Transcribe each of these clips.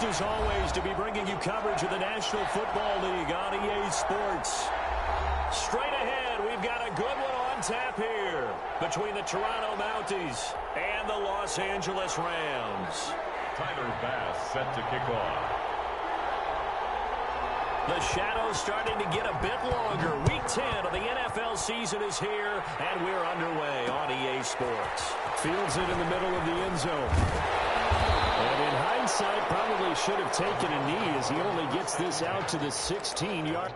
As always, to be bringing you coverage of the National Football League on EA Sports. Straight ahead, we've got a good one on tap here between the Toronto Mounties and the Los Angeles Rams. Tyler Bass set to kick off. The shadow's starting to get a bit longer. Week 10 of the NFL season is here, and we're underway on EA Sports. Fields it in the middle of the end zone. And in hindsight, probably should have taken a knee as he only gets this out to the 16-yard.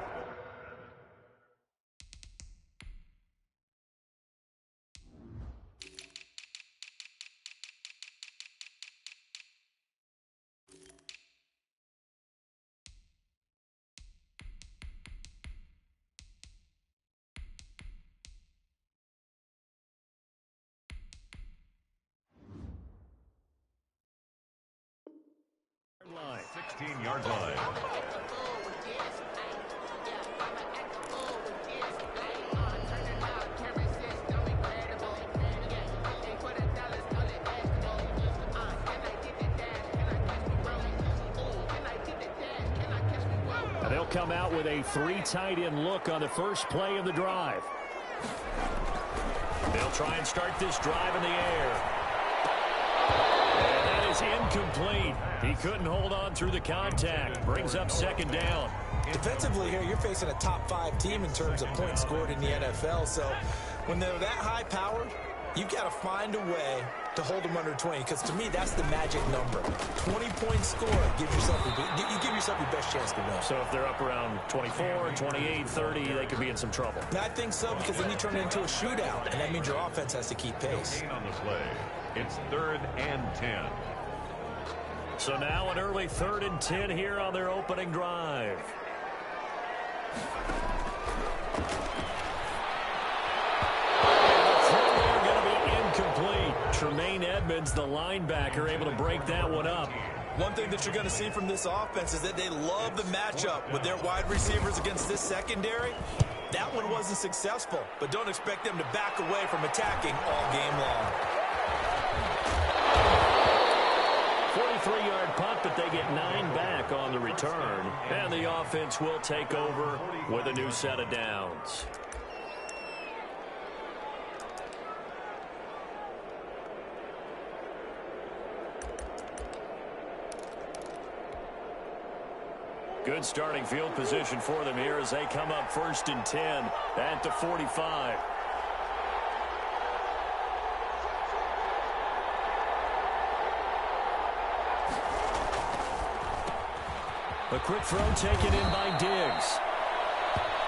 Line. 16-yard line. And they'll come out with a 3 tight end look on the first play of the drive. They'll try and start this drive in the air. Incomplete. He couldn't hold on through the contact. Brings up second down. Defensively here, you're facing a top 5 team in terms of points scored in the NFL. So when they're that high powered, you've got to find a way to hold them under 20. Because to me, that's the magic number. 20-point score. You give yourself your best chance to win. So if they're up around 24, 28, 30, they could be in some trouble. I think so, because then you turn it into a shootout, and that means your offense has to keep pace. Gain on the play. It's 3rd and 10. So now an early 3rd and 10 here on their opening drive. They're going to be incomplete. Tremaine Edmonds, the linebacker, able to break that one up. One thing that you're going to see from this offense is that they love the matchup with their wide receivers against this secondary. That one wasn't successful, but don't expect them to back away from attacking all game long. 43-yard punt, but they get 9 back on the return. And the offense will take over with a new set of downs. Good starting field position for them here as they come up 1st and 10 at the 45. A quick throw taken in by Diggs.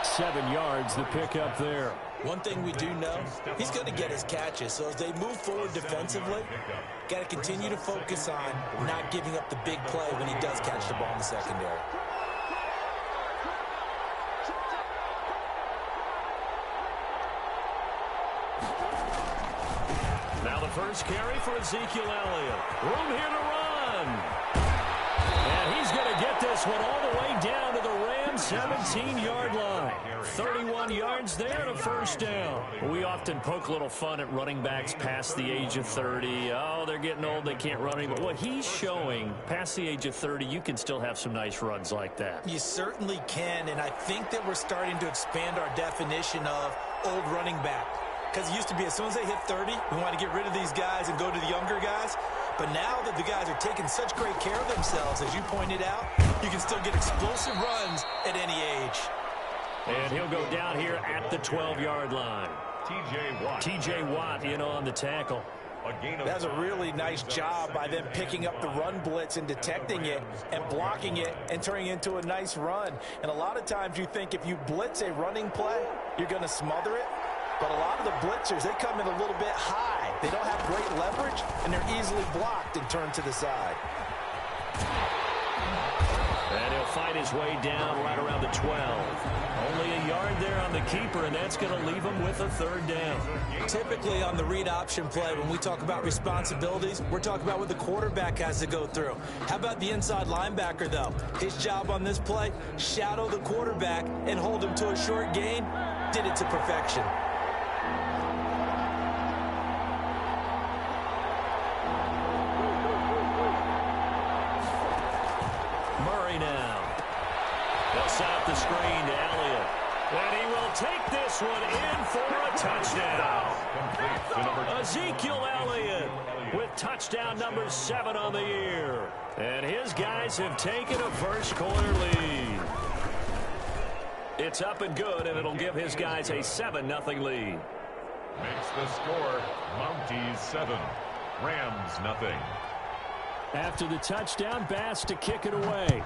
7 yards, the pickup there. One thing we do know, he's going to get his catches. So as they move forward defensively, got to continue to focus on not giving up the big play when he does catch the ball in the secondary. Now the first carry for Ezekiel Elliott. Room here to run. And he's going to get this one all the way down to the Rams' 17-yard line. 31 yards there and a first down. We often poke a little fun at running backs past the age of 30. Oh, they're getting old, they can't run anymore. Well, he's showing past the age of 30, you can still have some nice runs like that. You certainly can, and I think that we're starting to expand our definition of old running back. Because it used to be as soon as they hit 30, we want to get rid of these guys and go to the younger guys. But now that the guys are taking such great care of themselves, as you pointed out, you can still get explosive runs at any age. And he'll go down here at the 12-yard line. T.J. Watt in on the tackle. That's a really nice job by them picking up the run blitz and detecting it and blocking it and turning it into a nice run. And a lot of times you think if you blitz a running play, you're going to smother it. But a lot of the blitzers, they come in a little bit high. They don't have great leverage, and they're easily blocked and turned to the side. And he'll fight his way down right around the 12. Only a yard there on the keeper, and that's going to leave him with a third down. Typically on the read option play, when we talk about responsibilities, we're talking about what the quarterback has to go through. How about the inside linebacker, though? His job on this play, shadow the quarterback and hold him to a short gain. Did it to perfection. Murray now. They'll set up the screen to Elliott. And he will take this one in for a touchdown. Ezekiel Elliott with touchdown number 7 on the year. And his guys have taken a first quarter lead. It's up and good, and it'll give his guys a 7-0 lead. Makes the score Mounties 7, Rams 0. After the touchdown, Bass to kick it away.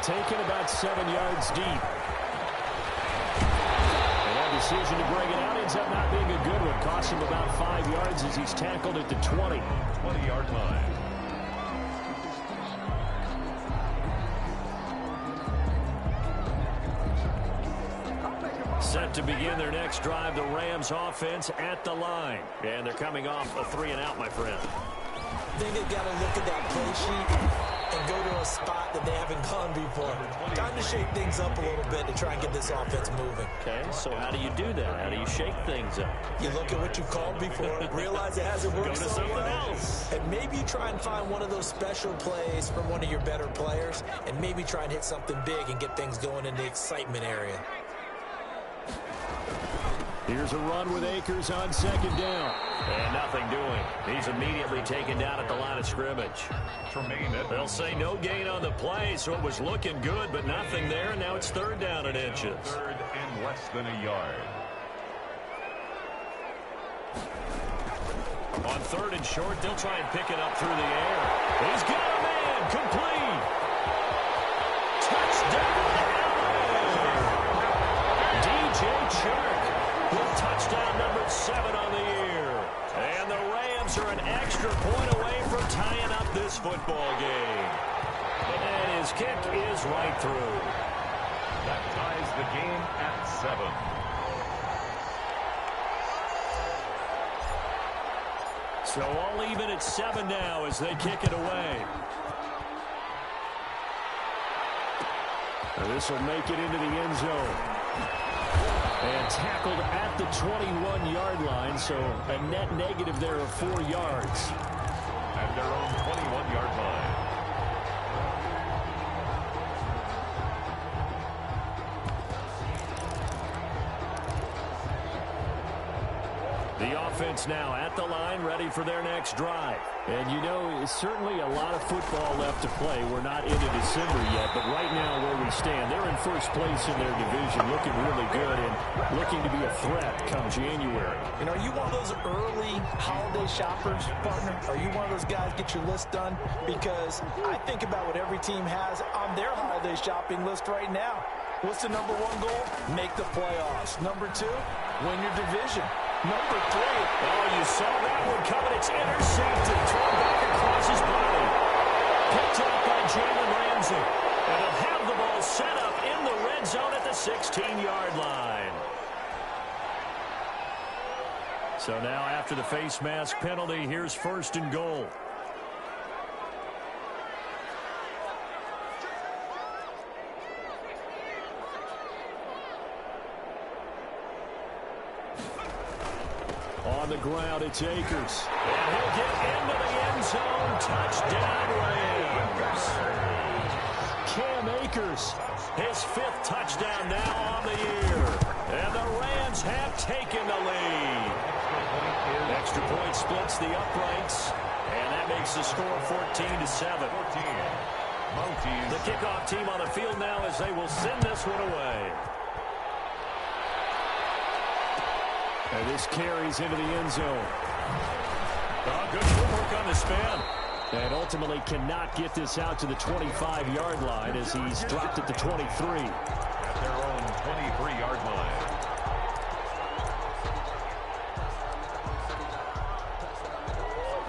Taken about 7 yards deep. And that decision to bring it out ends up not being a good one. Cost him about 5 yards as he's tackled at the 20. 20-yard line. Set to begin their next drive, the Rams offense at the line. And they're coming off a 3-and-out, my friend. I think they've got to look at that play sheet and go to a spot that they haven't gone before. Time to shake things up a little bit to try and get this offense moving. Okay, so how do you do that? How do you shake things up? You look at what you called before, realize it hasn't worked Go to so something well, else. and maybe try and find one of those special plays from one of your better players, and maybe try and hit something big and get things going in the excitement area. Here's a run with Akers on 2nd down. And nothing doing. He's immediately taken down at the line of scrimmage. They'll say no gain on the play, so it was looking good, but nothing there. Now it's 3rd down and inches. 3rd and less than a yard. On 3rd and short, they'll try and pick it up through the air. He's got a man. Complete. Touchdown, LA. DJ Chark with touchdown number 7 on the year. And the Rams are an extra point away from tying up this football game. And his kick is right through. That ties the game at 7. So all even at 7 now as they kick it away. And this will make it into the end zone. And tackled at the 21-yard line, so a net negative there of 4 yards. At their own 21-yard line. The offense now at the line, ready for their next drive. And you know, certainly a lot of football left to play. We're not into December yet, but right now where we stand, they're in first place in their division, looking really good and looking to be a threat come January. And are you one of those early holiday shoppers, partner? Are you one of those guys get your list done? Because I think about what every team has on their holiday shopping list right now. What's the number 1 goal? Make the playoffs. Number 2, win your division. Number 3. Oh, you saw that one coming. It's intercepted. Thrown back across his body. Picked up by Jalen Ramsey. And he'll have the ball set up in the red zone at the 16-yard line. So now after the face mask penalty, here's 1st and goal. On the ground, it's Akers. And he'll get into the end zone. Touchdown, Rams. Cam Akers. His 5th touchdown now on the year. And the Rams have taken the lead. Extra point splits the uprights. And that makes the score 14-7. The kickoff team on the field now as they will send this one away. And this carries into the end zone. Oh, good footwork on the span. And ultimately cannot get this out to the 25-yard line as he's dropped at the 23. At their own 23-yard line.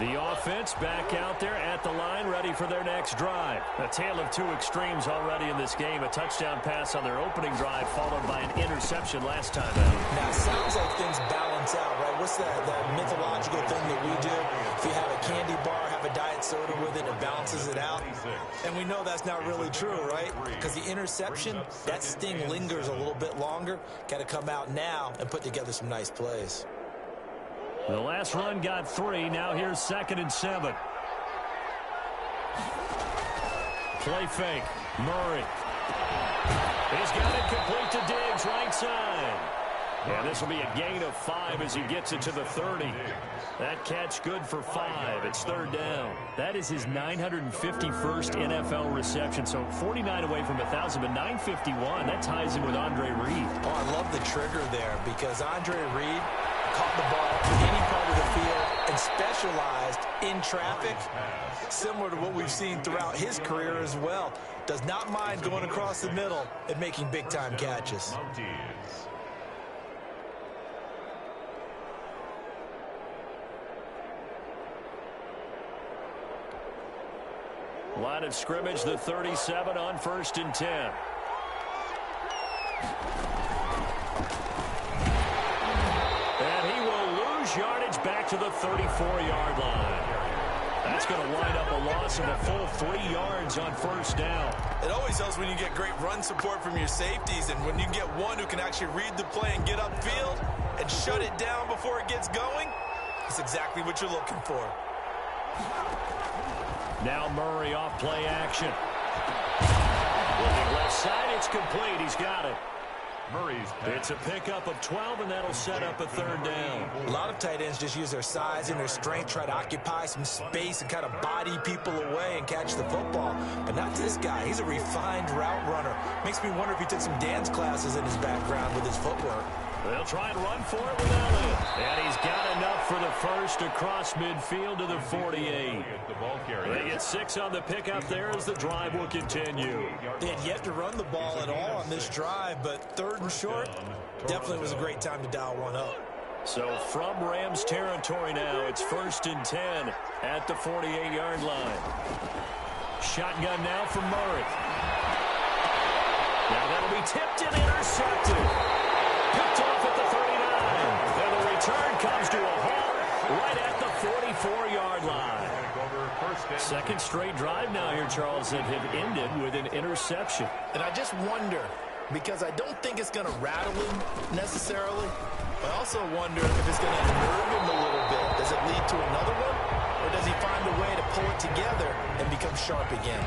The offense back out there at the line, ready for their next drive. A tale of 2 extremes already in this game. A touchdown pass on their opening drive, followed by an interception last time out. Now, it sounds like things balance out, right? What's that mythological thing that we do? If you have a candy bar, have a diet soda with it, it balances it out. And we know that's not really true, right? Because the interception, that sting lingers a little bit longer. Got to come out now and put together some nice plays. The last run got 3. Now here's 2nd and 7. Play fake. Murray. He's got it complete to Diggs, right side. Yeah, this will be a gain of 5 as he gets it to the 30. That catch good for 5. It's third down. That is his 951st NFL reception. So 49 away from 1,000, but 951. That ties him with Andre Reed. Oh, I love the trigger there because Andre Reed caught the ball in any part of the field and specialized in traffic, similar to what we've seen throughout his career as well. Does not mind going across the middle and making big-time catches. Line of scrimmage, the 37 on 1st and 10. And he will lose yardage back to the 34-yard line. That's going to wind up a loss of a full 3 yards on 1st down. It always helps when you get great run support from your safeties, and when you get one who can actually read the play and get upfield and shut it down before it gets going, that's exactly what you're looking for. Now Murray off play action. Looking left side, it's complete. He's got it. It's a pickup of 12, and that'll set up a 3rd down. A lot of tight ends just use their size and their strength, try to occupy some space and kind of body people away and catch the football. But not this guy. He's a refined route runner. Makes me wonder if he took some dance classes in his background with his footwork. They'll try and run for it with Elliott. And he's got enough for the first across midfield to the 48. They get 6 on the pickup there as the drive will continue. They had yet to run the ball at all on this drive, but 3rd and short definitely was a great time to dial one up. So from Rams territory now, it's 1st and 10 at the 48-yard line. Shotgun now from Murray. Now that'll be tipped and intercepted. Picked off at the 39. And the return comes to a halt right at the 44-yard line. 2nd straight drive now here, Charles, that have ended with an interception. And I just wonder, because I don't think it's going to rattle him necessarily, but I also wonder if it's going to unnerve him a little bit. Does it lead to another one? Or does he find a way to pull it together and become sharp again?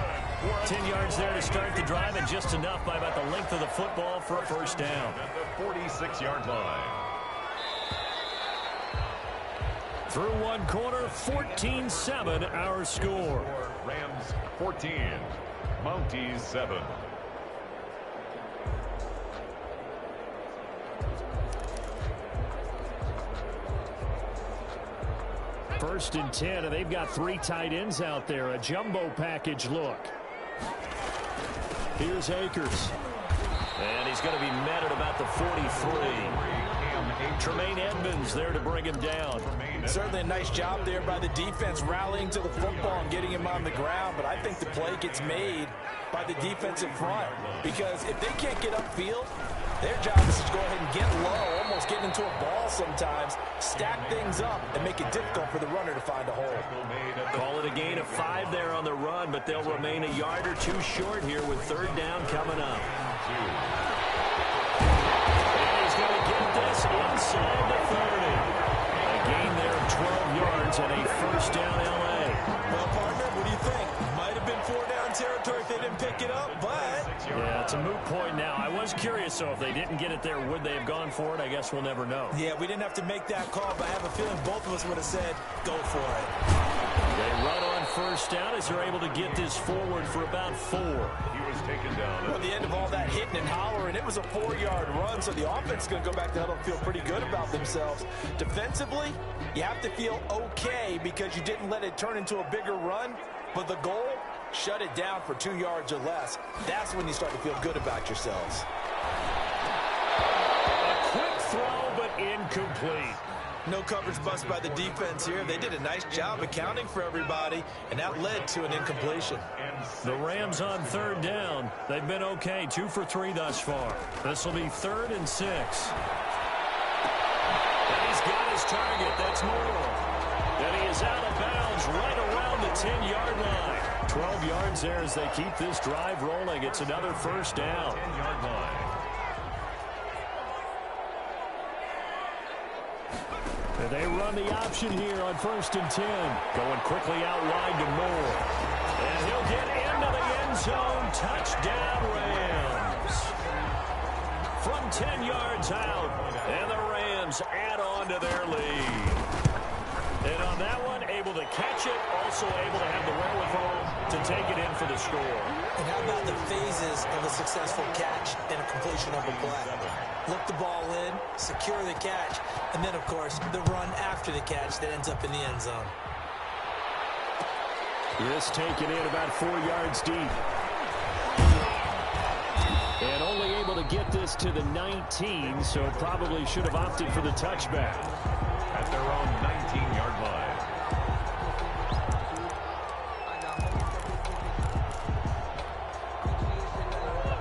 10 yards there to start the drive, and just enough by about the length of the football for a 1st down. At the 46-yard line. Through one quarter, 14-7 our score. Rams 14, Mounties 7. First and 10, and they've got 3 tight ends out there. A jumbo package look. Here's Akers. And he's going to be met at about the 43. Tremaine Edmonds there to bring him down. Certainly a nice job there by the defense rallying to the football and getting him on the ground, but I think the play gets made by the defensive front because if they can't get upfield, their job is to go ahead and get low, almost get into a ball sometimes, stack things up, and make it difficult for the runner to find a hole. Call it a gain of 5 there on the run, but they'll remain a yard or 2 short here with 3rd down coming up. And he's going to get this inside the 30. A gain there of 12 yards and a 1st down L.A. Well, partner, what do you think? Might have been 4-down territory if they didn't pick it up, but... Yeah, it's a moot point now. I was curious, so if they didn't get it there, would they have gone for it? I guess we'll never know. Yeah, we didn't have to make that call, but I have a feeling both of us would have said, go for it. They run on 1st down as they're able to get this forward for about 4. He was taken down. Well, at the end of all that hitting and hollering, it was a 4-yard run, so the offense is going to go back to huddle and feel pretty good about themselves. Defensively, you have to feel okay because you didn't let it turn into a bigger run, but the goal, shut it down for 2 yards or less. That's when you start to feel good about yourselves. A quick throw, but incomplete. No coverage bust by the defense here. They did a nice job accounting for everybody, and that led to an incompletion. The Rams on 3rd down. They've been okay, 2 for 3 thus far. This will be 3rd and 6. And he's got his target. That's Moore. And he is out of bounds right around the 10-yard line. 12 yards there as they keep this drive rolling. It's another 1st down. 10-yard line. And they run the option here on 1st and 10. Going quickly out wide to Moore. And he'll get into the end zone. Touchdown, Rams. From 10 yards out, and the Rams add on to their lead. And on that one, able to catch it, also able to have the wherewithal to take it in for the score. And how about the phases of a successful catch and a completion of a play? Look the ball in, secure the catch, and then, of course, the run after the catch that ends up in the end zone. This taken in about 4 yards deep. And only able to get this to the 19, so probably should have opted for the touchback. At their own 19-yard line.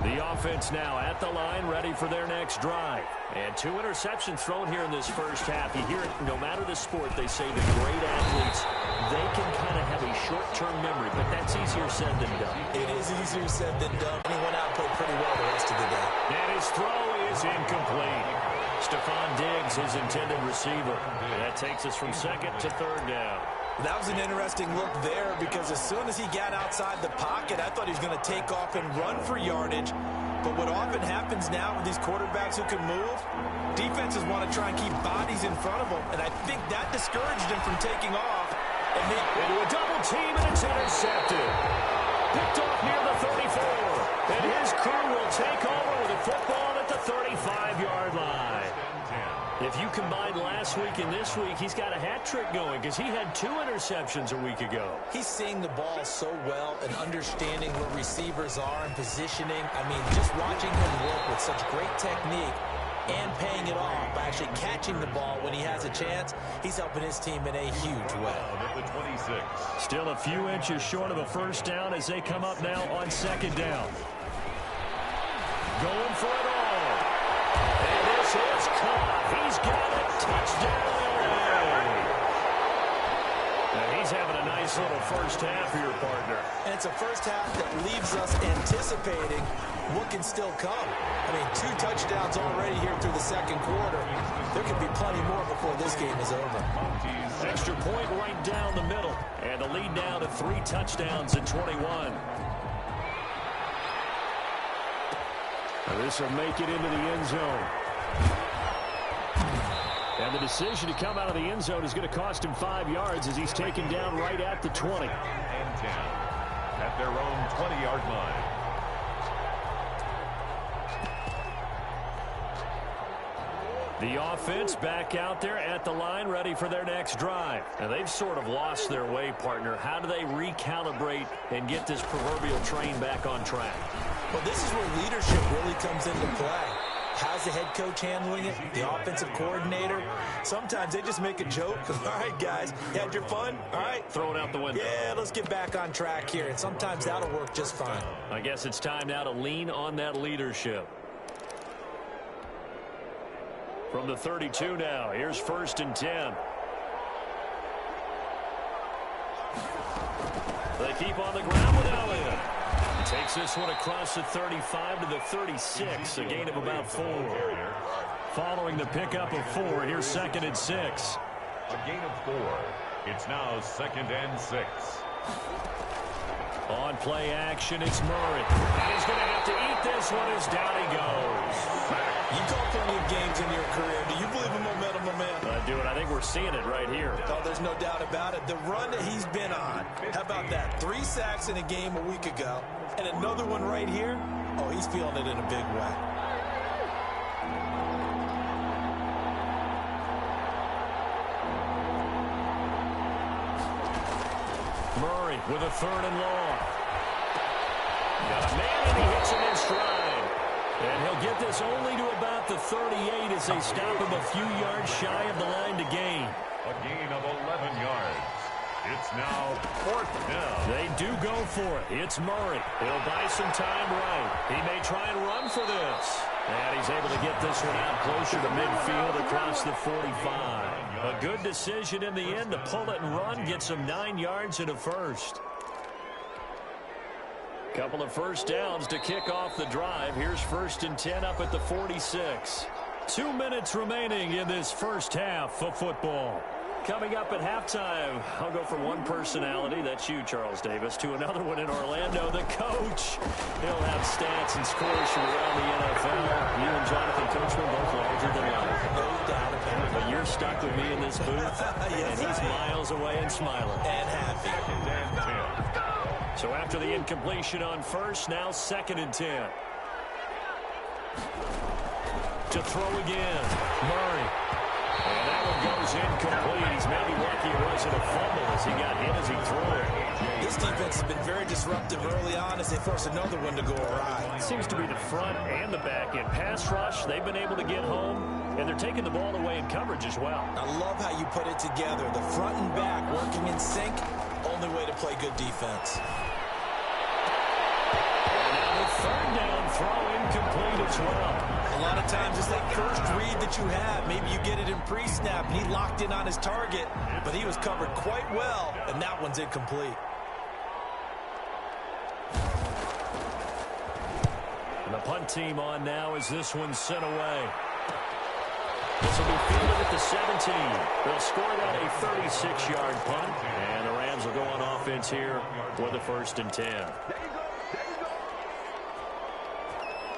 The offense now at the line, ready for their next drive. And 2 interceptions thrown here in this first half. You hear it, no matter the sport, they say the great athletes, they can kind of have a short-term memory, but that's easier said than done. It is easier said than done. He went out and played pretty well the rest of the day. And his throw is incomplete. Stephon Diggs, his intended receiver. That takes us from second to third down. That was an interesting look there because as soon as he got outside the pocket, I thought he was going to take off and run for yardage. But what often happens now with these quarterbacks who can move, defenses want to try and keep bodies in front of them. And I think that discouraged him from taking off. And into a double team, and it's intercepted. Picked off near the 34. And his crew will take over with a football at the 35-yard line. If you combine last week and this week, he's got a hat trick going because he had 2 interceptions a week ago. He's seeing the ball so well and understanding where receivers are and positioning. I mean, just watching him work with such great technique and paying it off by actually catching the ball when he has a chance, he's helping his team in a huge way. At the 26. Still a few inches short of a first down as they come up now on second down. Going for it all. And this is caught. He's got it. Touchdown. And he's having a nice little first half here, partner. And it's a first half that leaves us anticipating what can still come. I mean, 2 touchdowns already here through the second quarter. There could be plenty more before this game is over. Extra point right down the middle. And the lead now to 3 touchdowns at 21. And this will make it into the end zone. And the decision to come out of the end zone is going to cost him 5 yards as he's taken down right at the 20. And 10. At their own 20-yard line. The offense back out there at the line, ready for their next drive. And they've sort of lost their way, partner. How do they recalibrate and get this proverbial train back on track? Well, this is where leadership really comes into play. How's the head coach handling it? The offensive coordinator? Sometimes they just make a joke. All right, guys, you had your fun? All right. Throw it out the window. Yeah, let's get back on track here. And sometimes that'll work just fine. I guess it's time now to lean on that leadership. From the 32 now, here's 1st and 10. They keep on the ground with Elliott. Takes this one across the 35 to the 36, a gain of about 4. Following the pickup of 4, here's 2nd and 6. A gain of 4. It's now 2nd and 6. On play action, it's Murray. And he's going to have to eat this one as down he goes. You call plenty of games in your career. Do you believe in momentum, my man? I do, and I think we're seeing it right here. Oh, there's no doubt about it. The run that he's been on, how about that? 3 sacks in a game a week ago, and another one right here. Oh, he's feeling it in a big way. Murray with a 3rd and long. Got a man, and he hits him in stride. And he'll get this only to about the 38 as they stop him a few yards shy of the line to gain. A gain of 11 yards. It's now 4th down. They do go for it. It's Murray. He'll buy some time right. He may try and run for this. And he's able to get this one out closer to midfield across the 45. A good decision in the end to pull it and run, get some 9 yards and a first. Couple of first downs to kick off the drive. Here's 1st and 10 up at the 46. 2 minutes remaining in this first half of football. Coming up at halftime, I'll go from one personality, that's you, Charles Davis, to another one in Orlando, the coach. He'll have stats and scores from around the NFL. You and Jonathan Coachman both larger than life. No doubt about it. But you're stuck with me in this booth, Yes, and he's miles away and smiling. And happy. So after the incompletion on first, now 2nd and 10. To throw again, Murray. And that one goes incomplete. He's maybe lucky it wasn't a fumble as he got hit as he threw it. This defense has been very disruptive early on as they force another one to go awry. It seems to be the front and the back end. Pass rush, they've been able to get home, and they're taking the ball away in coverage as well. I love how you put it together. The front and back working in sync, only way to play good defense. And now the 3rd down throw incomplete as well. A lot of times it's that first read that you have. Maybe you get it in pre-snap, and he locked in on his target, but he was covered quite well, and that one's incomplete. And the punt team on now as this one's sent away. This will be fielded at the 17. They'll score that a 36-yard punt, and the Rams will go on offense here for the 1st and 10.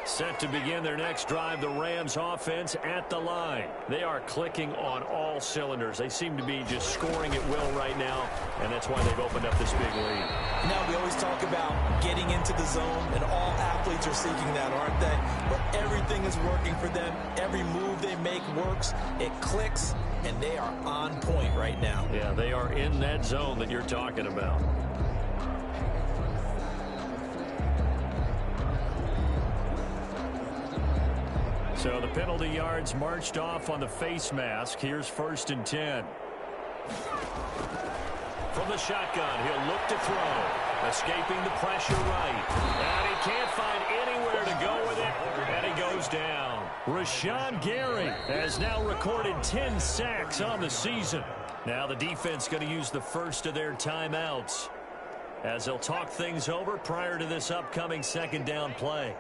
Set to begin their next drive, the Rams offense at the line. They are clicking on all cylinders. They seem to be just scoring at will right now, and that's why they've opened up this big lead. Now, we always talk about getting into the zone, and all athletes are seeking that, aren't they? But everything is working for them. Every move they make works. It clicks, and they are on point right now. Yeah, they are in that zone that you're talking about. So the penalty yards marched off on the face mask. Here's 1st and 10. From the shotgun, he'll look to throw. Escaping the pressure right. And he can't find anywhere to go with it. And he goes down. Rashawn Gary has now recorded 10 sacks on the season. Now the defense going to use the first of their timeouts as they'll talk things over prior to this upcoming 2nd down play.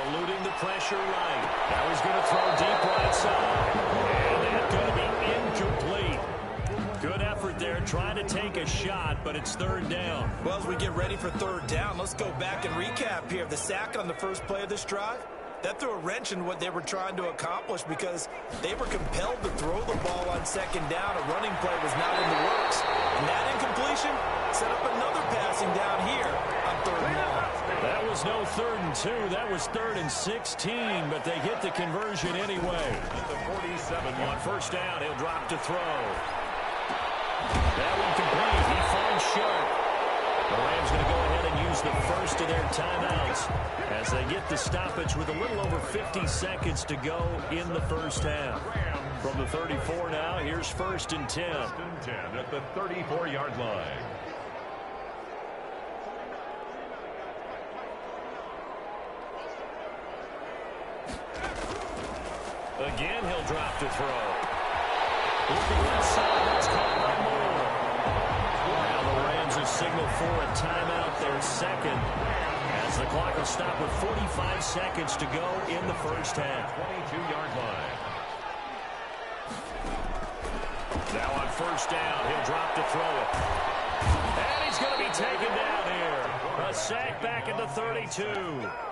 Eluding the pressure right. Now he's going to throw deep right side. And that's going to be incomplete. Good effort there trying to take a shot, but it's 3rd down. Well, as we get ready for 3rd down, let's go back and recap here. The sack on the first play of this drive, that threw a wrench in what they were trying to accomplish because they were compelled to throw the ball on 2nd down. A running play was not in the works. And that incompletion set up another passing down here on 3rd and long. That was no 3rd and 2. That was 3rd and 16, but they get the conversion anyway. The 47 On 1st down, he'll drop to throw. That one complete. He finds Sharp. The Rams going to go ahead and use the first of their timeouts as they get the stoppage with a little over 50 seconds to go in the 1st half. From the 34 now, here's 1st and 10. 1st and 10 at the 34-yard line. Again, he'll drop to throw. Looking inside, that's caught by Moore. Now the Rams have signaled for a timeout, their 2nd, as the clock will stop with 45 seconds to go in the 1st half. 22-yard line. Now on 1st down, he'll drop to throw it. And he's going to be taken down here. A sack back at the 32.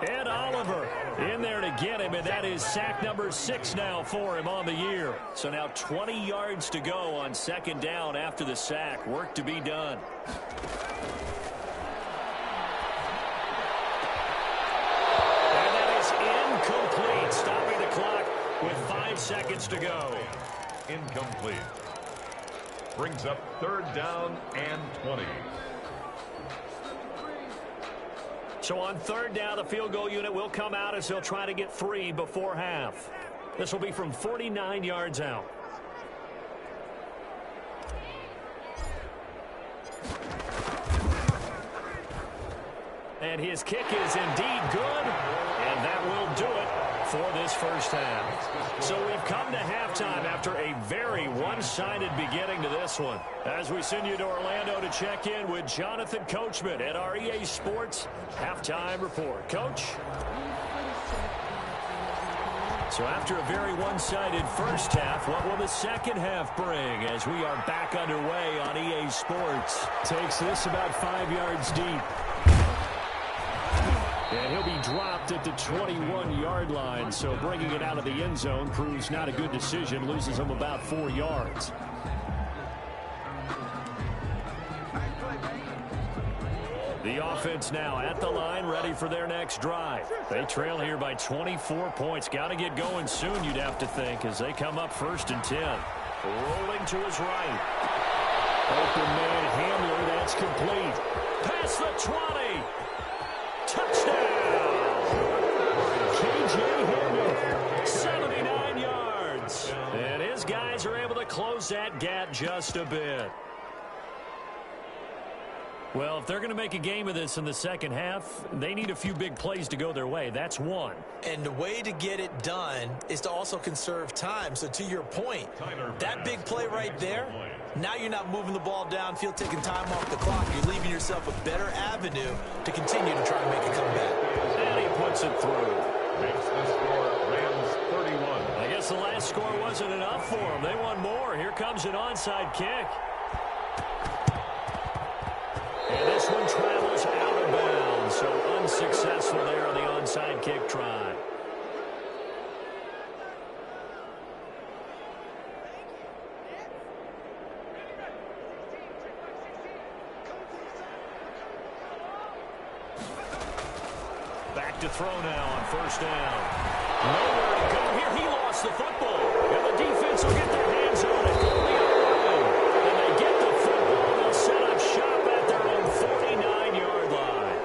Ed Oliver in there to get him, and that is sack number 6 now for him on the year. So now 20 yards to go on 2nd down after the sack. Work to be done. And that is incomplete, stopping the clock with 5 seconds to go. Incomplete. Brings up 3rd down and 20. So on 3rd down, the field goal unit will come out as they'll try to get 3 before half. This will be from 49 yards out. And his kick is indeed good, and that will do it for this first half. So we've come to halftime after a very one-sided beginning to this one. As we send you to Orlando to check in with Jonathan Coachman at our EA Sports Halftime Report. Coach? So after a very one-sided first half, what will the second half bring as we are back underway on EA Sports? Takes this about 5 yards deep. And he'll be dropped at the 21-yard line, so bringing it out of the end zone proves not a good decision, loses him about 4 yards. The offense now at the line, ready for their next drive. They trail here by 24 points. Got to get going soon, you'd have to think, as they come up 1st and 10. Rolling to his right. Open man Hamler, that's complete. Past the 20. Touchdown! K.J. Hamler, 79 yards. And his guys are able to close that gap just a bit. Well, if they're going to make a game of this in the second half, they need a few big plays to go their way. That's one. And the way to get it done is to also conserve time. So to your point, that big play right there, now you're not moving the ball downfield, taking time off the clock. You're leaving yourself a better avenue to continue to try to make a comeback. And he puts it through. Makes the score Rams 31. I guess the last score wasn't enough for them. They want more. Here comes an onside kick. And this one travels out of bounds, so unsuccessful there on the onside kick try. Back to throw now on 1st down. Nowhere to go here. He lost the football. And the defense will get their hands on it. And they get the football. They'll set up shop at their own 49-yard line.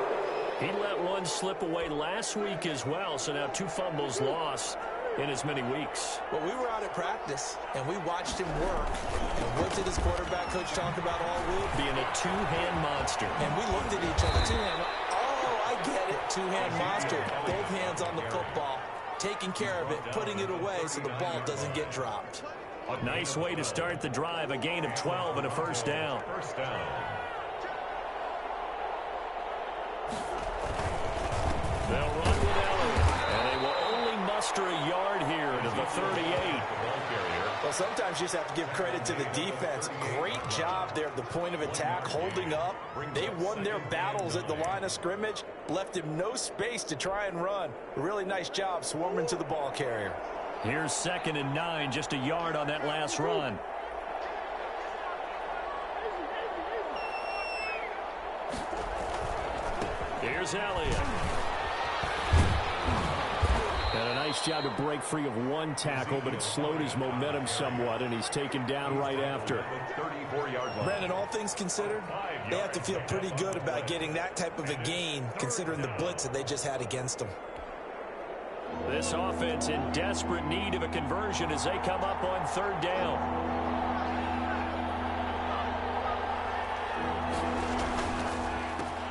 He let one slip away last week as well, so now 2 fumbles lost in as many weeks. Well, we were out at practice, and we watched him work. And what did his quarterback coach talk about all week? Being a two-hand monster. And we looked at each other, two-hand. Oh, I get it. Two-hand monster. Both hands on the football, taking care of it, putting it away so the ball doesn't get dropped. Nice way to start the drive. A gain of 12 and a 1st down. First down. They'll run with Elliott, and they will only muster a yard here to the 38. Well, sometimes you just have to give credit to the defense. Great job there at the point of attack, holding up. They won their battles at the line of scrimmage, left him no space to try and run. A really nice job swarming to the ball carrier. Here's 2nd and 9, just a yard on that last run. Here's Elliott. And a nice job to break free of one tackle, but it slowed his momentum somewhat, and he's taken down right after. 34-yard line. Brandon, all things considered, they have to feel pretty good about getting that type of a gain, considering the blitz that they just had against them. This offense in desperate need of a conversion as they come up on 3rd down.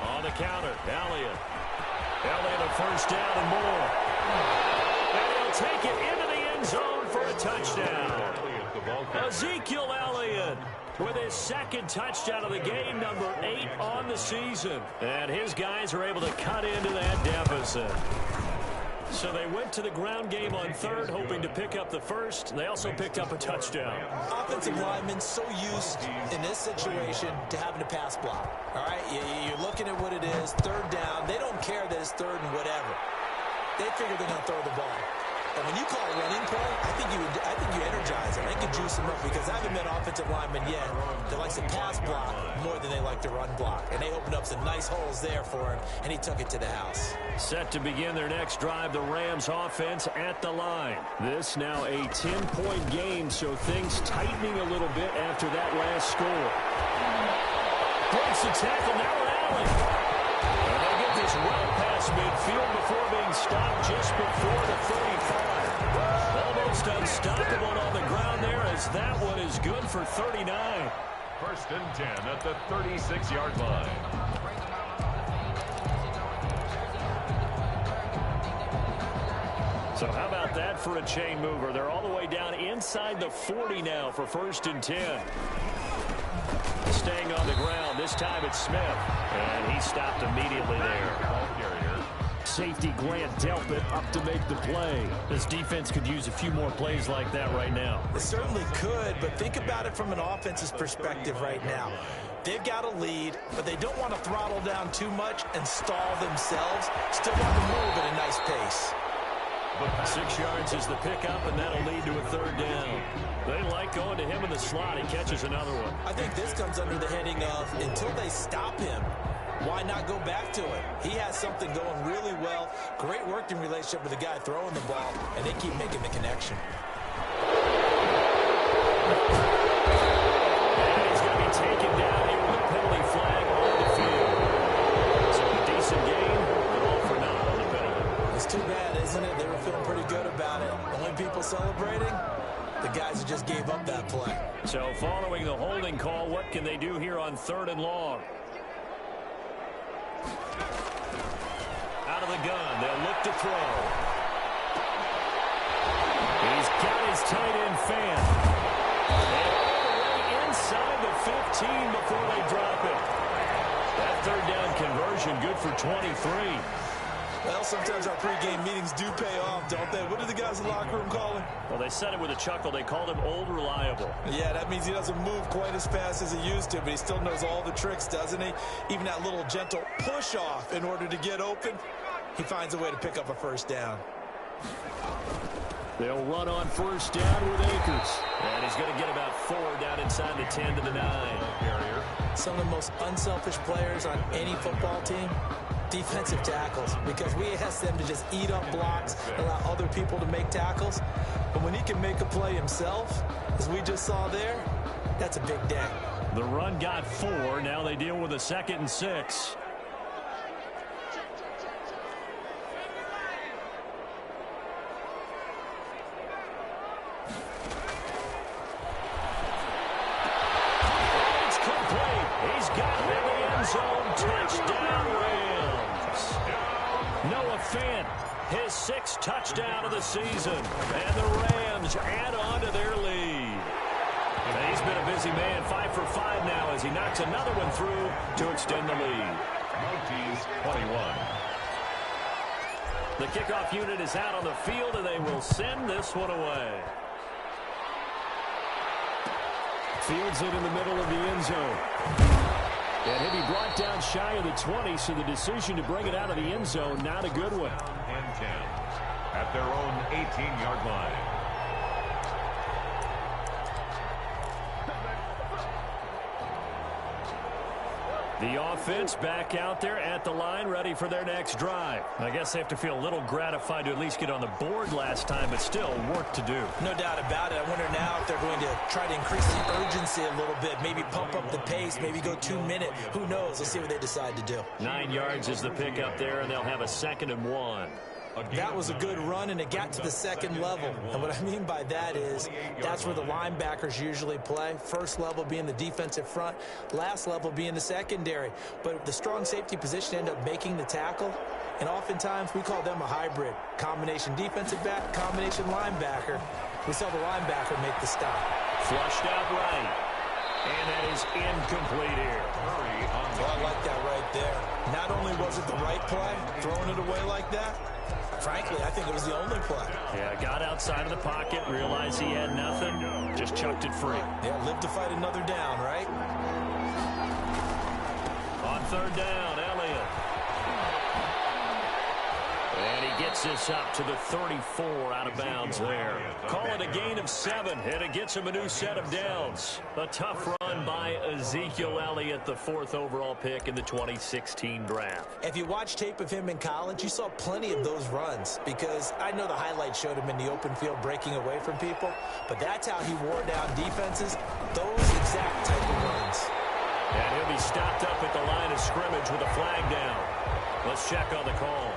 On the counter, Elliott. Elliott a 1st down and more. And he'll take it into the end zone for a touchdown. Ezekiel Elliott with his 2nd touchdown of the game, number 8 on the season. And his guys are able to cut into that deficit. So they went to the ground game on 3rd, hoping to pick up the 1st. They also picked up a touchdown. Offensive linemen so used in this situation to having to pass block. All right, you're looking at what it is, 3rd down. They don't care that it's 3rd and whatever. They figure they're going to throw the ball. And when you call a running play, I think you energize them. They can juice them up because I haven't met offensive linemen yet that likes to pass block more than they like to run block. And they opened up some nice holes there for him, and he took it to the house. Set to begin their next drive, the Rams offense at the line. This now a 10-point game, so things tightening a little bit after that last score. Breaks the tackle, now Allen. And they get this well past midfield before being stopped just before the 35. Almost unstoppable on the ground there as that one is good for 39. 1st and 10 at the 36-yard line. So how about that for a chain mover? They're all the way down inside the 40 now for 1st and 10. Staying on the ground. This time it's Smith. And he stopped immediately there. Safety Grant Delpit up to make the play. This defense could use a few more plays like that right now. It certainly could, but think about it from an offense's perspective right now. They've got a lead, but they don't want to throttle down too much and stall themselves. Still want to move at a nice pace. 6 yards is the pickup, and that'll lead to a 3rd down. They like going to him in the slot. He catches another one. I think this comes under the heading of until they stop him, why not go back to it? He has something going really well. Great working relationship with the guy throwing the ball, and they keep making the connection. And he's going to be taken down here with a penalty flag on the field. So a decent game, but all for naught on the penalty. It's too bad, isn't it? They were feeling pretty good about it. Only people celebrating, the guys who just gave up that play. So following the holding call, what can they do here on 3rd and long? Out of the gun, they'll look to throw. He's got his tight end fan. And all the way inside the 15 before they drop it. That 3rd down conversion good for 23. Well, sometimes our pregame meetings do pay off, don't they? What do the guys in the locker room call him? Well, they said it with a chuckle. They called him Old Reliable. Yeah, that means he doesn't move quite as fast as he used to, but he still knows all the tricks, doesn't he? Even that little gentle push-off in order to get open, he finds a way to pick up a 1st down. They'll run on 1st down with Akers. And he's going to get about 4 down inside the 10 to the 9. Some of the most unselfish players on any football team, defensive tackles, because we ask them to just eat up blocks, allow other people to make tackles. But when he can make a play himself, as we just saw there, that's a big day. The run got 4. Now they deal with a 2nd and 6. It's complete. He's got it in the end zone. Touchdown, Rams. Noah Fant, his 6th touchdown of the season. And the Rams add on to their lead. And he's been a busy man. 5 for 5 now as he knocks another one through to extend the lead. Monkeys 21. The kickoff unit is out on the field, and they will send this one away. Fields it in the middle of the end zone. And he'll be brought down shy of the 20, so the decision to bring it out of the end zone, not a good one. And 10 at their own 18-yard line. The offense back out there at the line, ready for their next drive. I guess they have to feel a little gratified to at least get on the board last time, but still work to do. No doubt about it. I wonder now if they're going to try to increase the urgency a little bit, maybe pump up the pace, maybe go 2-minute. Who knows? Let's see what they decide to do. 9 yards is the pickup there, and they'll have a 2nd and 1. That was a good run, and it got to the 2nd level. And what I mean by that is that's where the linebackers usually play. First level being the defensive front, last level being the secondary. But the strong safety position end up making the tackle, and oftentimes we call them a hybrid. Combination defensive back, combination linebacker. We saw the linebacker make the stop. Flushed out right. And that is incomplete here. Well, I like that right there. Not only was it the right play, throwing it away like that, frankly, I think it was the only play. Yeah, got outside of the pocket, realized he had nothing, just chucked it free. Yeah, live to fight another down, right? On 3rd down, Elliott. And he gets this up to the 34 out of bounds there. Call it a gain of 7, and it gets him a new set of downs. A tough run by Ezekiel Elliott, the 4th overall pick in the 2016 draft. If you watch tape of him in college, you saw plenty of those runs, because I know the highlights showed him in the open field breaking away from people, but that's how he wore down defenses, those exact type of runs. And he'll be stopped up at the line of scrimmage with a flag down. Let's check on the call.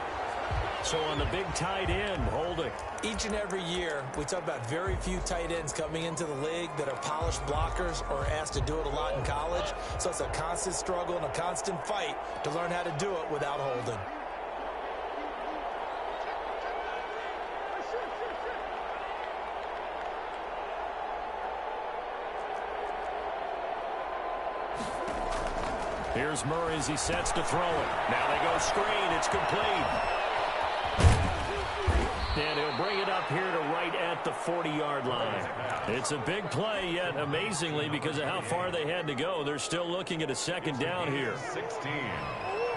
So on the big tight end, holding. Each and every year, we talk about very few tight ends coming into the league that are polished blockers or asked to do it a lot in college. So it's a constant struggle and a constant fight to learn how to do it without holding. Here's Murray as he sets to throw it. Now they go screen. It's complete. And he'll bring it up here to right at the 40-yard line. It's a big play, yet amazingly, because of how far they had to go, they're still looking at a second down here. 16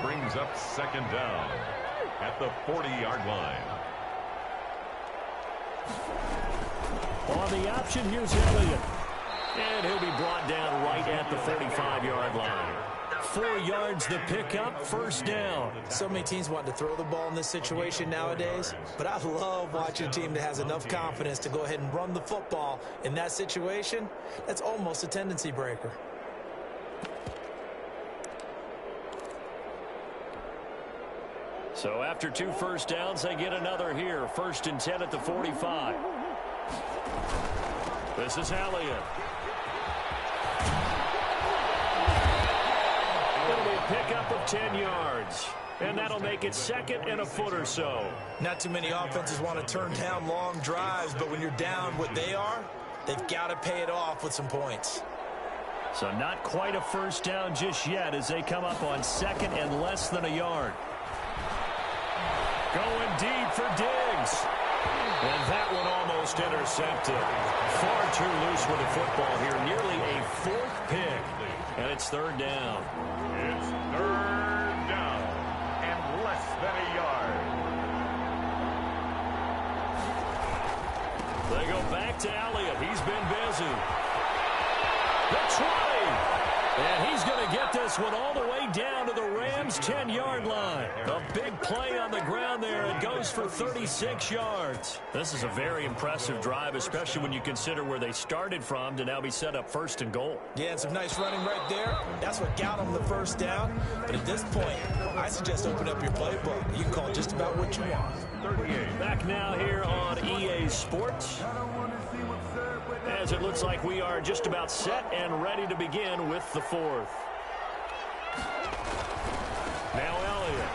brings up second down at the 40-yard line. On the option, here's Elliott. And he'll be brought down right at the 35-yard line. 4 yards the pickup, first down. So many teams want to throw the ball in this situation nowadays, but I love watching a team that has enough confidence to go ahead and run the football in that situation. That's almost a tendency breaker. So after 2 first downs, they get another here. 1st and 10 at the 45. This is Elliott. It'll be a pickup of 10 yards. And that'll make it 2nd and a foot or so. Not too many offenses want to turn down long drives, but when you're down what they are, they've got to pay it off with some points. So not quite a first down just yet as they come up on 2nd and less than a yard. Going deep for Diggs. And that one almost intercepted. Far too loose with the football here. Nearly a 4th pick. And it's 3rd down. It's 3rd down and less than a yard. They go back to Elliott. He's been busy. The 20. And he's going to get this one all the way down to the Rams' 10-yard line. A big play on the ground there. It goes for 36 yards. This is a very impressive drive, especially when you consider where they started from to now be set up 1st and goal. Yeah, and some nice running right there. That's what got them the first down. But at this point, I suggest open up your playbook. You can call just about what you want. 38. Back now here on EA Sports, as it looks like we are just about set and ready to begin with the 4th. Now Elliott.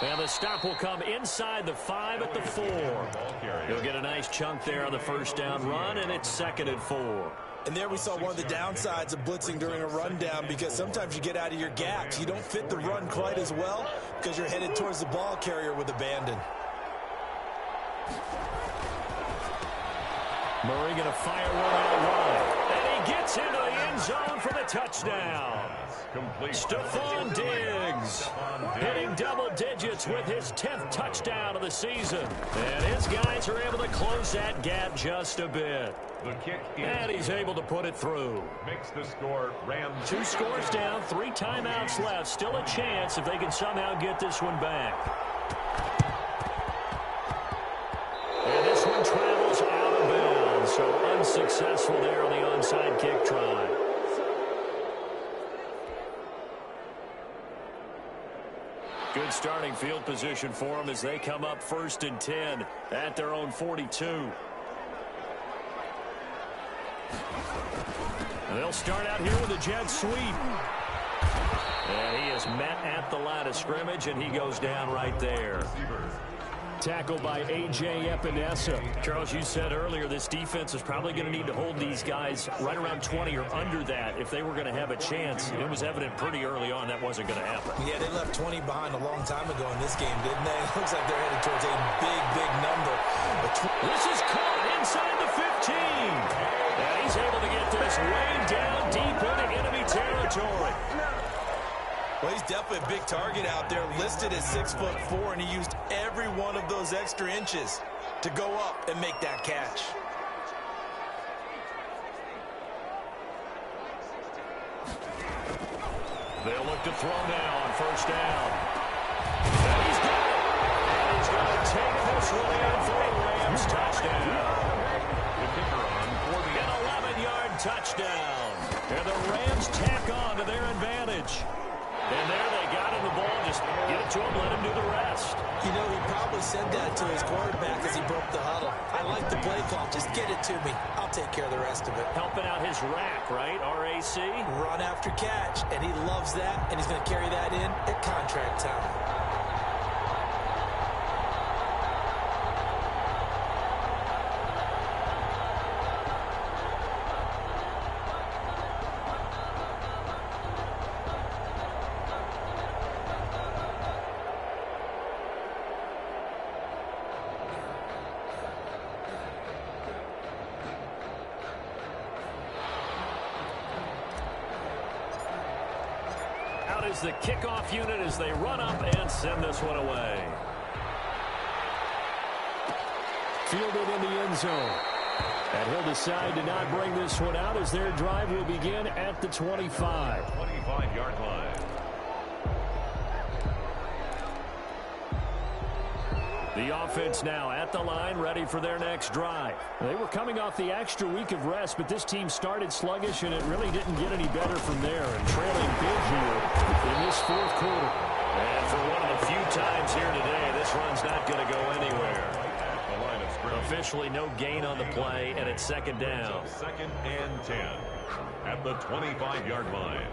And the stop will come inside the 5 at the 4. He'll get a nice chunk there on the first down run, and it's 2nd and 4. And there we saw one of the downsides of blitzing during a rundown, because sometimes you get out of your gaps. You don't fit the run quite as well because you're headed towards the ball carrier with abandon. Murray going to fire one out wide. And he gets into the end zone for the touchdown. Stephon Diggs hitting double digits with his 10th touchdown of the season. And his guys are able to close that gap just a bit. The kick And he's able to put it through. makes the score Rams. 2 scores down, 3 timeouts left. Still a chance if they can somehow get this one back. And this one travels out of bounds. So unsuccessful there on the onside kick try. Good starting field position for them as they come up 1st and 10 at their own 42. And they'll start out here with a jet sweep. And he is met at the line of scrimmage, and he goes down right there. Tackled by A.J. Epinesa. Charles, you said earlier this defense is probably going to need to hold these guys right around 20 or under that if they were going to have a chance. It was evident pretty early on that wasn't going to happen. Yeah, they left 20 behind a long time ago in this game, didn't they? It looks like they're headed towards a big, big number. This is caught inside the 15. And he's able to get this way down deep into enemy territory. Well, he's definitely a big target out there, listed as 6'4", and he used every one of those extra inches to go up and make that catch. They'll look to throw now on 1st down. And he's got it. And he's going to take this one in for a Rams touchdown. The kicker on for the An 11-yard touchdown. And the Rams tack on to their advantage. And there they got him the ball. Just get it to him, let him do the rest. You know, he probably said that to his quarterback as he broke the huddle. I like the play call. Just get it to me. I'll take care of the rest of it. Helping out his rack, right? RAC. Run after catch, and he loves that, and he's going to carry that in at contract time. out as the kickoff unit as they run up and send this one away. Fielded in the end zone. And he'll decide to not bring this one out as their drive will begin at the 25. 25-yard line. The offense now at the line, ready for their next drive. They were coming off the extra week of rest, but this team started sluggish, and it really didn't get any better from there. And trailing big here in this fourth quarter. And for one of the few times here today, this run's not going to go anywhere. The line of scrimmage. Officially no gain on the play, and it's second down. Second and 10 at the 25-yard line.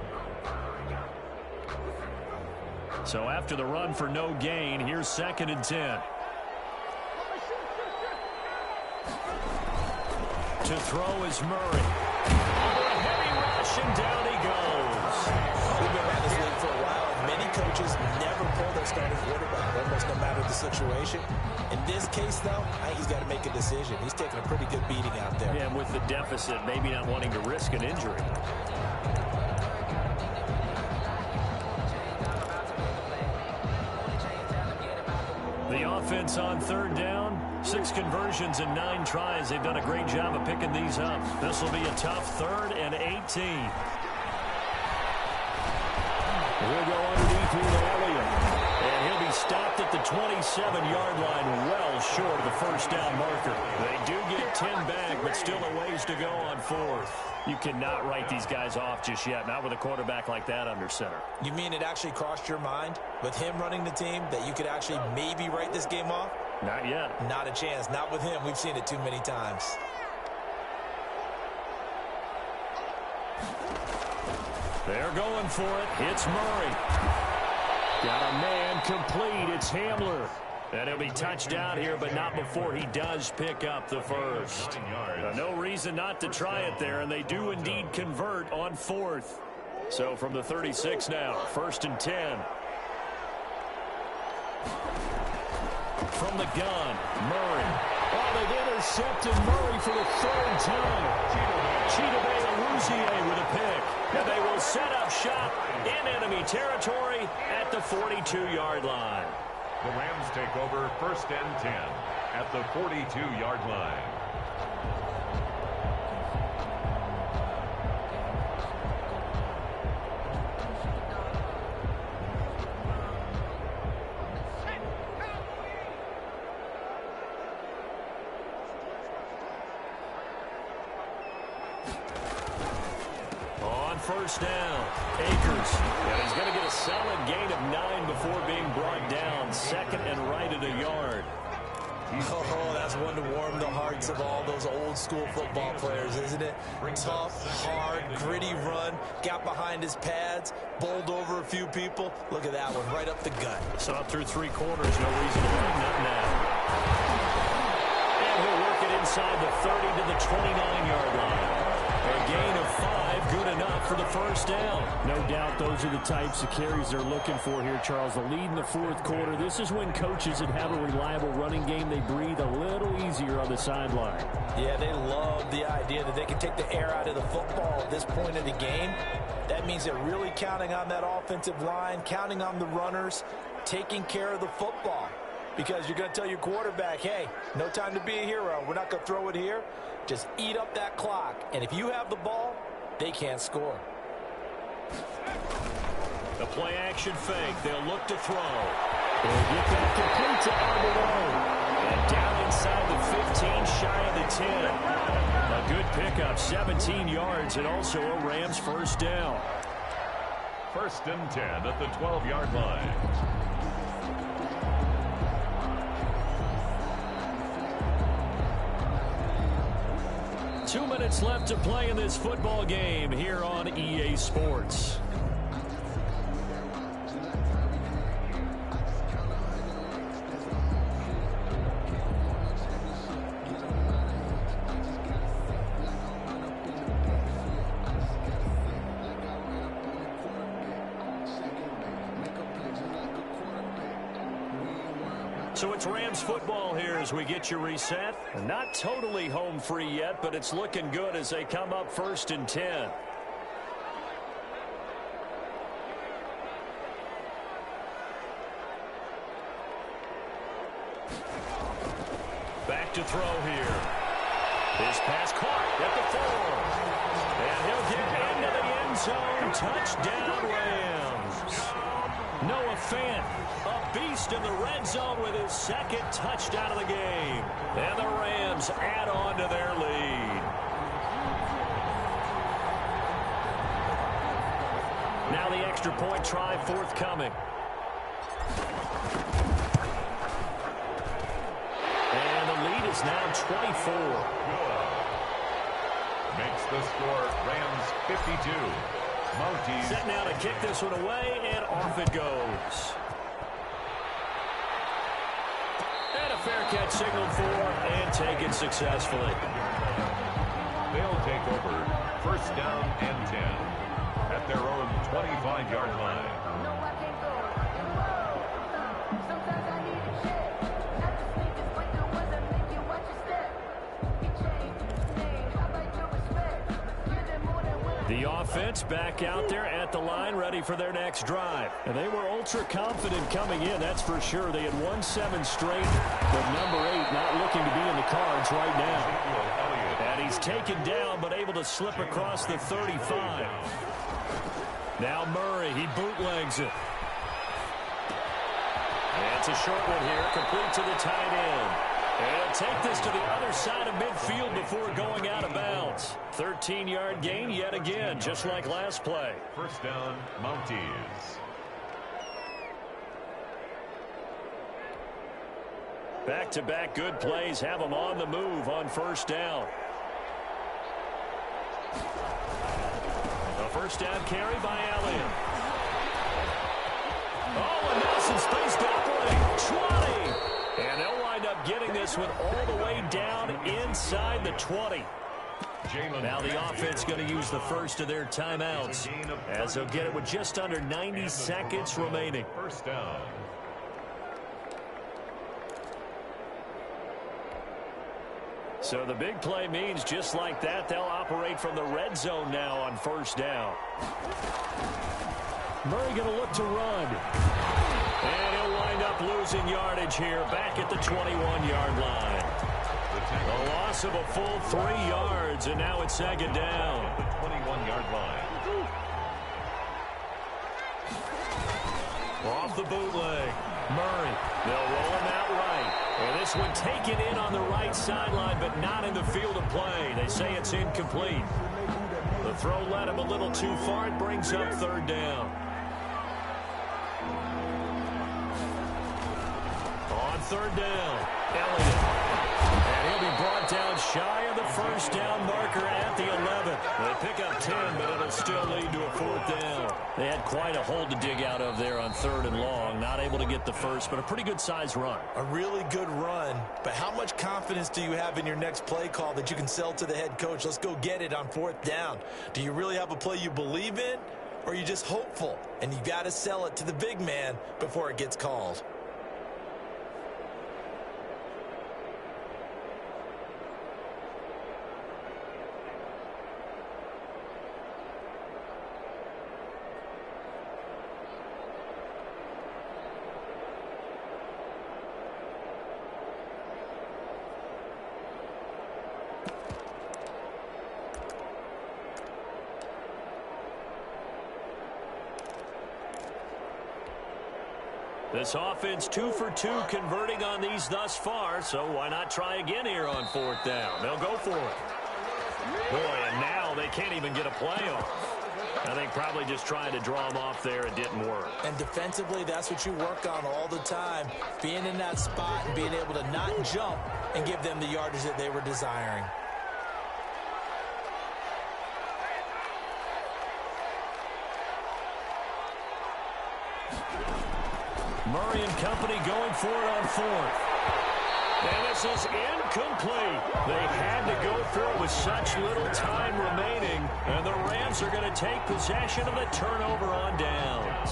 So after the run for no gain, here's second and 10. To throw is Murray. Under a heavy rush, and down he goes. We've been around this league for a while, and many coaches never pull their starting quarterback, almost no matter the situation. In this case, though, I think he's got to make a decision. He's taking a pretty good beating out there. Yeah, and with the deficit, maybe not wanting to risk an injury. The offense on third down, 6 conversions and 9 tries. They've done a great job of picking these up. This will be a tough 3rd and 18. We'll go underneath here to Elliott. And he'll be stopped at the 27-yard line, well short of the first down marker. They do get 10 back, but still a ways to go on 4th. You cannot write these guys off just yet, not with a quarterback like that under center. You mean it actually crossed your mind with him running the team that you could actually maybe write this game off? Not yet. Not a chance. Not with him. We've seen it too many times. They're going for it. It's Murray. Got a man complete. It's Hamler. And he'll be touched out here, but not before he does pick up the first. No reason not to try it there, and they do indeed convert on 4th. So from the 36 now, 1st and 10. From the gun, Murray. Oh, they've intercepted Murray for the 3rd time. Chidobe with a pick. And they will set up shop in enemy territory at the 42-yard line. The Rams take over 1st and 10 at the 42-yard line. On 1st down, Akers. And he's going to get a solid gain of 9 before being brought down. 2nd and right at a yard. Oh, that's one to warm the hearts of all those old school football players, isn't it? Tough, hard, gritty run. Got behind his pads, bowled over a few people. Look at that one, right up the gut. So up through 3 quarters, no reason to bring that now. And he'll work it inside the 30 to the 29-yard line. A gain of 5, good enough for the first down. No doubt those are the types of carries they're looking for here, Charles. The lead in the 4th quarter. This is when coaches that have a reliable running game, they breathe a little easier on the sideline. Yeah, they love the idea that they can take the air out of the football at this point of the game. That means they're really counting on that offensive line, counting on the runners, taking care of the football. Because you're going to tell your quarterback, hey, no time to be a hero. We're not going to throw it here. Just eat up that clock. And if you have the ball, they can't score. The play action fake. They'll look to throw. They'll get that complete to Alberto. And down inside the 15, shy of the 10. A good pickup, 17 yards, and also a Rams first down. 1st and 10 at the 12-yard line. Two minutes left to play in this football game here on EA Sports. So it's Rams football here as we get you reset. Not totally home free yet, but it's looking good as they come up 1st and 10. back to throw here. His pass caught at the 4. And he'll get into the end zone. Touchdown, Rams. Noah Fant, a beast in the red zone with his second touchdown of the game. And the Rams add on to their lead. Now the extra point try forthcoming. And the lead is now 24. Good. Makes the score Rams 52. Monty Set now to kick this one away, and off it goes. And a fair catch signaled for, and taken successfully. They'll take over 1st down and 10 at their own 25-yard line. The offense back out there at the line, ready for their next drive. And they were ultra confident coming in, that's for sure. They had won 7 straight, but number 8 not looking to be in the cards right now. And he's taken down, but able to slip across the 35. Now Murray, he bootlegs it. And it's a short one here, complete to the tight end. And he'll take this to the other side of midfield before going out of bounds. 13-yard gain yet again, just like last play. 1st down, Mounties. Back-to-back good plays have them on the move on 1st down. A 1st down carry by Elliott. Oh, and now some space to operate. 20. And they'll wind up getting this one all the way down inside the 20. Now the offense going to use the first of their timeouts as they'll get it with just under 90 seconds remaining. 1st down. So the big play means just like that, they'll operate from the red zone now on 1st down. Murray going to look to run. And he'll wind up losing yardage here back at the 21-yard line. A loss of a full 3 yards, and now it's 2nd down. The 21-yard line. Off the bootleg. Murray. They'll roll him out right. And this one taken in on the right sideline, but not in the field of play. They say it's incomplete. The throw led him a little too far. It brings up 3rd down. On 3rd down, Elliott. And he'll be brought down shy of the 1st down marker at the 11. They pick up 10, but it'll still lead to a 4th down. They had quite a hole to dig out of there on 3rd and long. Not able to get the first, but a pretty good-sized run. A really good run, but how much confidence do you have in your next play call that you can sell to the head coach? Let's go get it on 4th down. Do you really have a play you believe in, or are you just hopeful? And you got to sell it to the big man before it gets called. This offense 2 for 2 converting on these thus far, so why not try again here on 4th down? They'll go for it. Boy, and now they can't even get a play off. I think probably just trying to draw them off there. It didn't work. And defensively, that's what you work on all the time. Being in that spot and being able to not jump and give them the yardage that they were desiring. Murray and company going for it on 4th. And this is incomplete. They had to go for it with such little time remaining. And the Rams are going to take possession of the turnover on downs.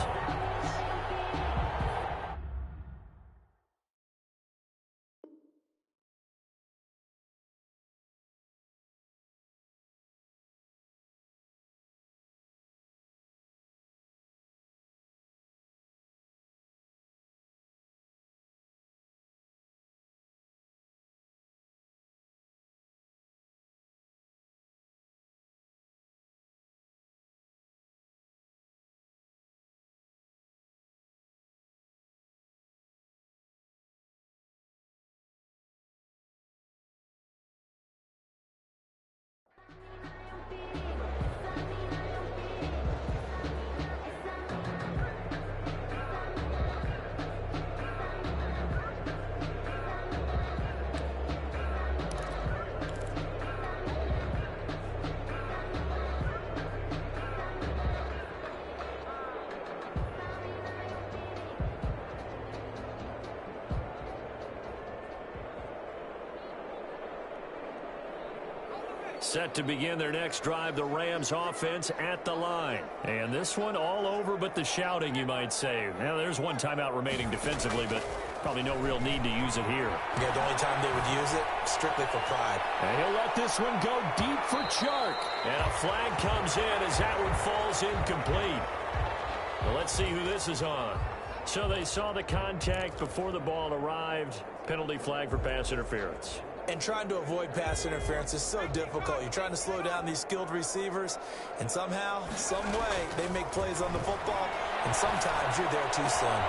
Set to begin their next drive, the Rams offense at the line. And this one all over but the shouting, you might say. Now, there's one timeout remaining defensively, but probably no real need to use it here. Yeah, the only time they would use it, strictly for pride. And he'll let this one go deep for Chark. And a flag comes in as that one falls incomplete. Well, let's see who this is on. So they saw the contact before the ball arrived. Penalty flag for pass interference. And trying to avoid pass interference is so difficult. You're trying to slow down these skilled receivers, and somehow, some way, they make plays on the football, and sometimes you're there too soon.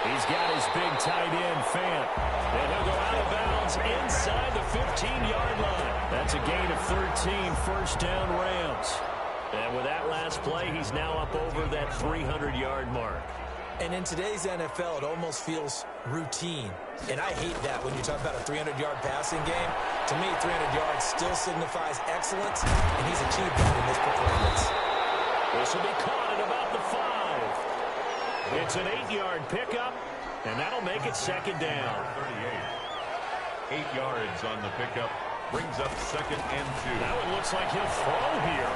He's got his big tight end, Fant. And he'll go out of bounds inside the 15-yard line. That's a gain of 13, first down Rams. And with that last play, he's now up over that 300-yard mark. And in today's NFL, it almost feels routine. And I hate that when you talk about a 300-yard passing game. To me, 300 yards still signifies excellence, and he's achieved that in this performance. This will be caught at about the 5. It's an 8-yard pickup, and that'll make it second down. 38. 8 yards on the pickup. Brings up second and 2. That one looks like he'll throw here.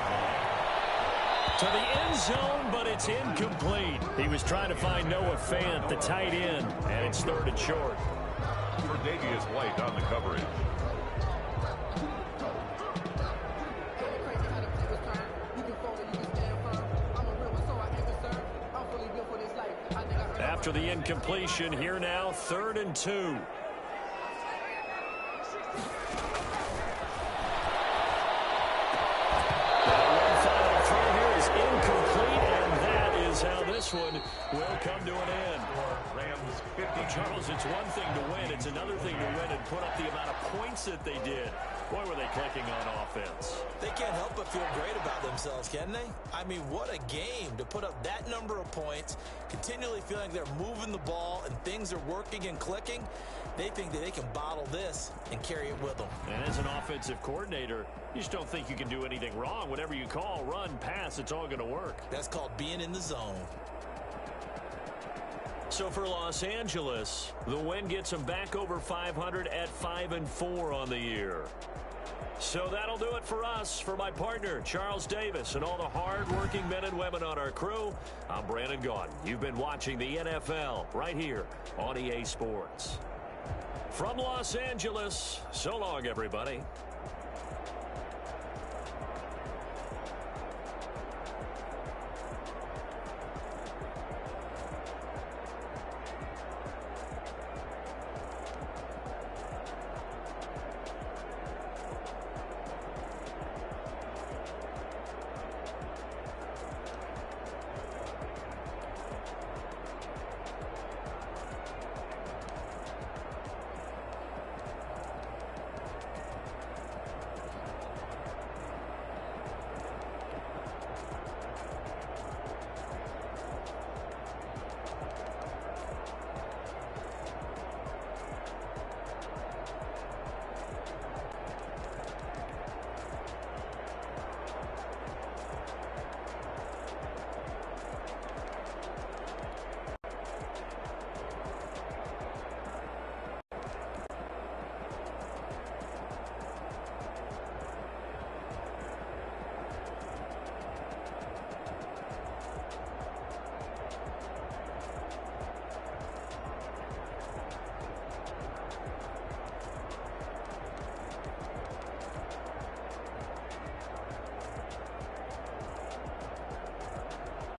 To the end zone, but it's incomplete. He was trying to find Noah Fant, the tight end, and it's third and short. For Davius White on the coverage. After the incompletion, here now, 3rd and 2. How this one will come to an end. Rams 50. Charles, it's one thing to win. It's another thing to win and put up the amount of points that they did. Boy, were they clicking on offense. They can't help but feel great about themselves, can they? I mean, what a game to put up that number of points, continually feeling they're moving the ball and things are working and clicking. They think that they can bottle this and carry it with them. And as an offensive coordinator, you just don't think you can do anything wrong. Whatever you call, run, pass, it's all going to work. That's called being in the zone. So for Los Angeles, the win gets them back over 500 at 5-4 on the year. So that'll do it for us. For my partner, Charles Davis, and all the hard-working men and women on our crew, I'm Brandon Gaudin. You've been watching the NFL right here on EA Sports. From Los Angeles, so long, everybody.